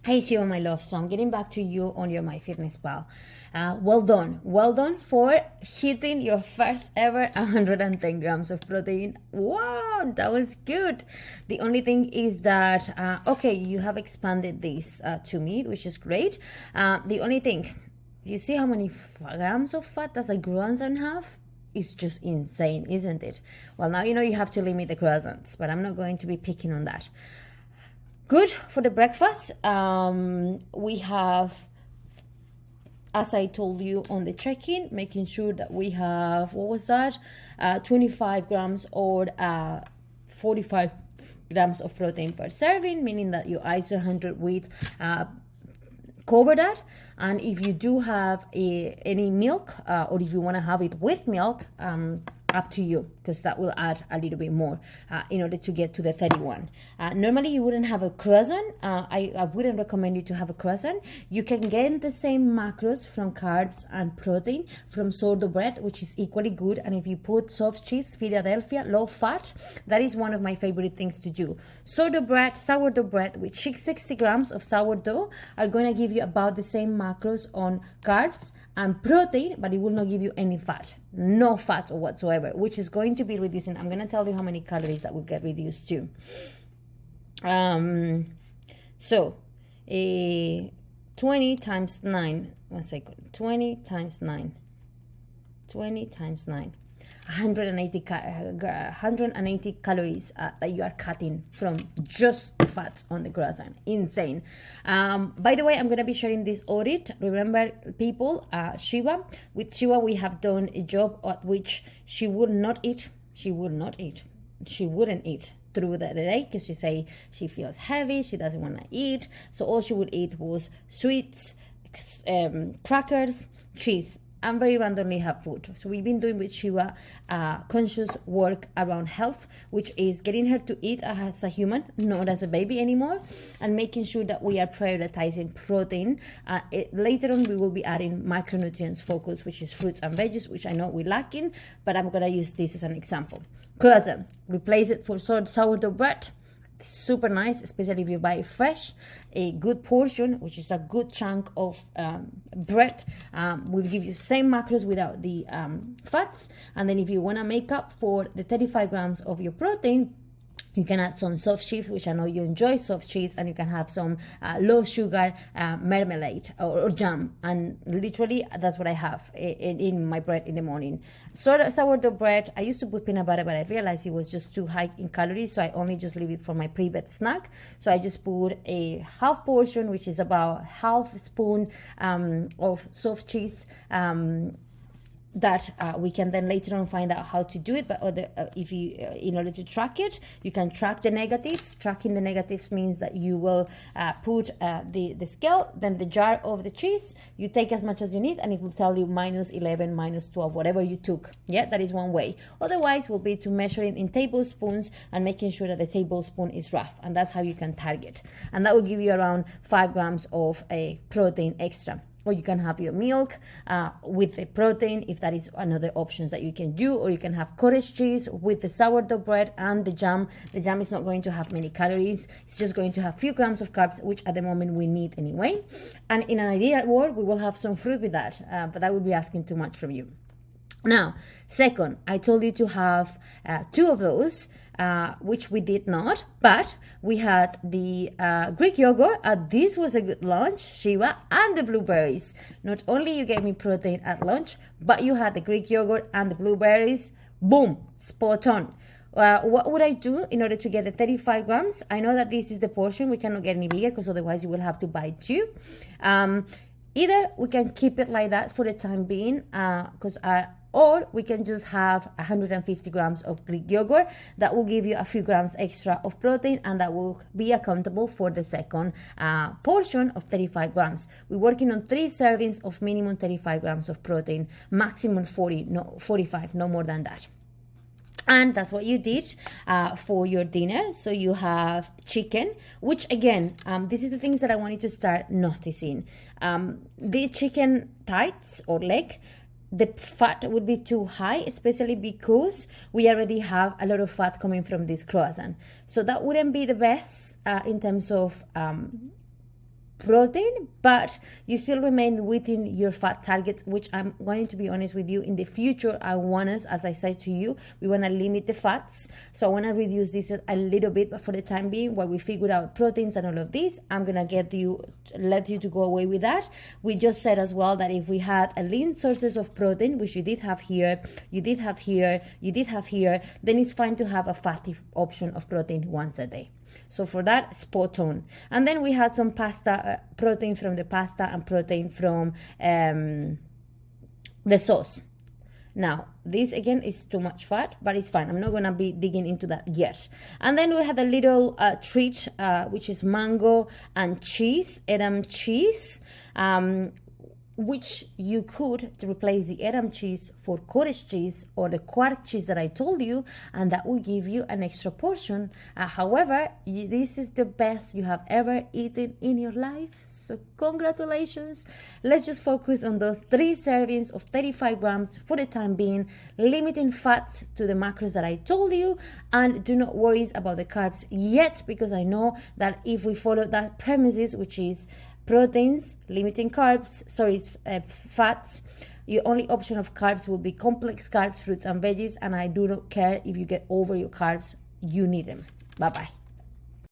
Hey Shiva, my love. So I'm getting back to you on your MyFitnessPal. Well done for hitting your first ever 110 grams of protein. Wow, that was good. The only thing is that okay, you have expanded this to meat, which is great. The only thing, you see how many grams of fat does a croissant have? It's just insane, isn't it? Well, now you know you have to limit the croissants, but I'm not going to be picking on that. Good for the breakfast. We have, as I told you on the check-in, making sure that we have, what was that? 25 grams or 45 grams of protein per serving, meaning that your ISO 100 with cover that. And if you do have any milk or if you want to have it with milk, up to you, because that will add a little bit more in order to get to the 31. Normally you wouldn't have a croissant. I wouldn't recommend you to have a croissant. You can get the same macros from carbs and protein from sourdough bread, which is equally good. And if you put soft cheese, Philadelphia, low fat, that is one of my favorite things to do. Sourdough bread with 60 grams of sourdough are going to give you about the same macros on carbs and protein, but it will not give you any fat, no fat whatsoever, which is going to be reducing. I'm going to tell you how many calories that will get reduced too. So 20 times 9, 1 second, 20 times 9, 20 times 9, 180 calories that you are cutting from just the fats on the croissant. Insane. By the way, I'm going to be sharing this audit. Remember, people, Shiva, with Shiva, we have done a job at which she wouldn't eat through the day because she say she feels heavy, she doesn't want to eat. So all she would eat was sweets, crackers, cheese, and very randomly have food. So we've been doing with Shiva conscious work around health, which is getting her to eat as a human, not as a baby anymore, and making sure that we are prioritizing protein. Later on, we will be adding micronutrients focus, which is fruits and veggies, which I know we're lacking, but I'm gonna use this as an example. Croissant, replace it for sourdough bread. Super nice, especially if you buy fresh. A good portion, which is a good chunk of bread, will give you the same macros without the fats. And then if you want to make up for the 35 grams of your protein, you can add some soft cheese, which I know you enjoy soft cheese, and you can have some low sugar marmalade or jam. And literally, that's what I have in my bread in the morning. Sourdough bread, I used to put peanut butter, but I realized it was just too high in calories, so I only just leave it for my pre-bed snack. So I just put a half portion, which is about half spoon of soft cheese. That we can then later on find out how to do it. But if you in order to track it, you can track the negatives. Tracking the negatives means that you will put the scale, then the jar of the cheese, you take as much as you need, and it will tell you minus 11, minus 12, whatever you took. Yeah, that is one way. Otherwise will be to measuring in tablespoons and making sure that the tablespoon is rough, and that's how you can target, and that will give you around 5 grams of a protein extra. Or you can have your milk with the protein, if that is another options that you can do. Or you can have cottage cheese with the sourdough bread and the jam. The jam is not going to have many calories. It's just going to have few grams of carbs, which at the moment we need anyway. And in an ideal world, we will have some fruit with that. But that would be asking too much from you. Now, second, I told you to have 2 of those. Which we did not, but we had the Greek yogurt. This was a good lunch, Shiva, and the blueberries. Not only you gave me protein at lunch, but you had the Greek yogurt and the blueberries. Boom, spot on. What would I do in order to get the 35 grams? I know that this is the portion. We cannot get any bigger because otherwise you will have to buy 2. Either we can keep it like that for the time being, or we can just have 150 grams of Greek yogurt. That will give you a few grams extra of protein, and that will be accountable for the second portion of 35 grams. We're working on 3 servings of minimum 35 grams of protein, maximum 45, no more than that. And that's what you did for your dinner. So you have chicken, which again, this is the things that I want you to start noticing. The chicken thighs or leg, the fat would be too high, especially because we already have a lot of fat coming from this croissant. So that wouldn't be the best in terms of protein, but you still remain within your fat targets, which I'm going to be honest with you, in the future I want us, as I said to you, we want to limit the fats, so I want to reduce this a little bit, but for the time being, while we figure out proteins and all of this, I'm gonna let you to go away with that. We just said as well that if we had a lean sources of protein, which you did have here, you did have here, you did have here, then it's fine to have a fatty option of protein once a day. So for that, spot on. And then we had some pasta, protein from the pasta and protein from the sauce. Now, this again is too much fat, but it's fine. I'm not going to be digging into that yet. And then we had a little treat, which is mango and cheese, Edam cheese, which you could replace the Edam cheese for cottage cheese or the quark cheese that I told you, and that will give you an extra portion. However, this is the best you have ever eaten in your life, so congratulations. Let's just focus on those 3 servings of 35 grams for the time being, limiting fats to the macros that I told you, and do not worry about the carbs yet, because I know that if we follow that premises, which is proteins, limiting carbs, fats, your only option of carbs will be complex carbs, fruits and veggies, and I do not care if you get over your carbs, you need them. Bye bye.